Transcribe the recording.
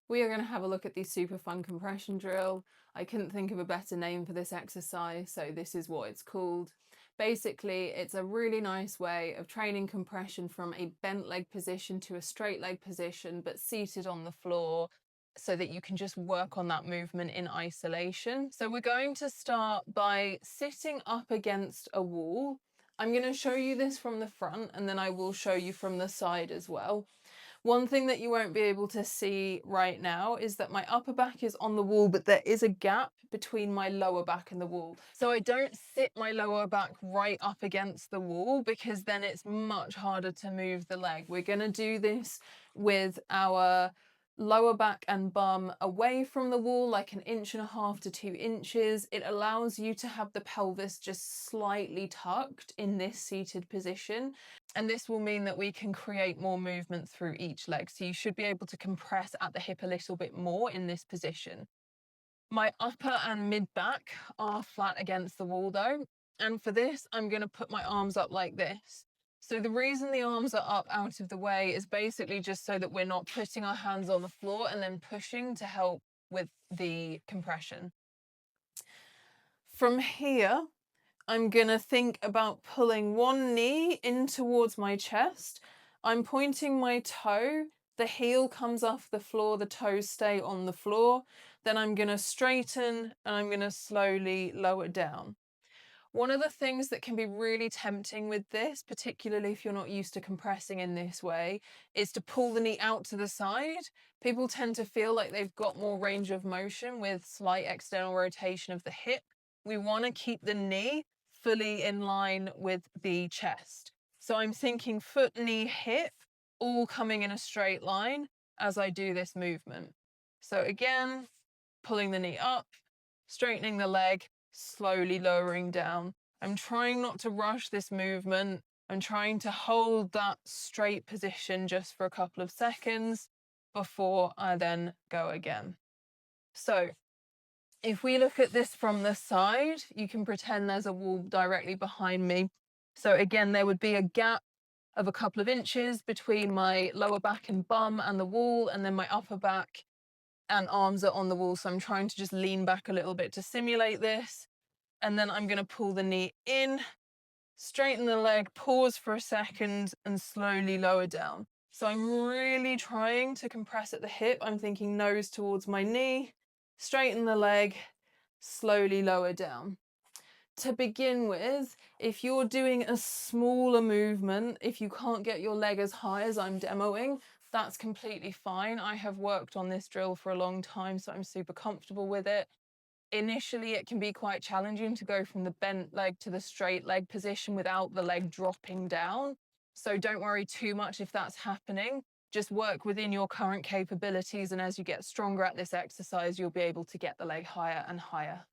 We are going to have a look at the super fun compression drill. I couldn't think of a better name for this exercise, so this is what it's called. Basically, it's a really nice way of training compression from a bent leg position to a straight leg position, but seated on the floor, so that you can just work on that movement in isolation. So we're going to start by sitting up against a wall. I'm going to show you this from the front, and then I will show you from the side as well. One thing that you won't be able to see right now is that my upper back is on the wall, but there is a gap between my lower back and the wall. So I don't sit my lower back right up against the wall, because then it's much harder to move the leg. We're going to do this with our lower back and bum away from the wall, like 1.5 to 2 inches. It allows you to have the pelvis just slightly tucked in this seated position. And this will mean that we can create more movement through each leg. So you should be able to compress at the hip a little bit more in this position. My upper and mid back are flat against the wall though. And for this, I'm going to put my arms up like this. So the reason the arms are up out of the way is basically just so that we're not putting our hands on the floor and then pushing to help with the compression. From here, I'm gonna think about pulling one knee in towards my chest. I'm pointing my toe, the heel comes off the floor, the toes stay on the floor. Then I'm gonna straighten and I'm gonna slowly lower down. One of the things that can be really tempting with this, particularly if you're not used to compressing in this way, is to pull the knee out to the side. People tend to feel like they've got more range of motion with slight external rotation of the hip. We want to keep the knee fully in line with the chest. So I'm thinking foot, knee, hip, all coming in a straight line as I do this movement. So again, pulling the knee up, straightening the leg, slowly lowering down. I'm trying not to rush this movement. I'm trying to hold that straight position just for a couple of seconds before I then go again. So if we look at this from the side, you can pretend there's a wall directly behind me. So again, there would be a gap of a couple of inches between my lower back and bum and the wall, and then my upper back and arms are on the wall. So I'm trying to just lean back a little bit to simulate this. And then I'm going to pull the knee in, straighten the leg, pause for a second, and slowly lower down. So I'm really trying to compress at the hip. I'm thinking nose towards my knee, straighten the leg, slowly lower down. To begin with, if you're doing a smaller movement, if you can't get your leg as high as I'm demoing, that's completely fine. I have worked on this drill for a long time, so I'm super comfortable with it. Initially, it can be quite challenging to go from the bent leg to the straight leg position without the leg dropping down. So don't worry too much if that's happening. Just work within your current capabilities, and as you get stronger at this exercise, you'll be able to get the leg higher and higher.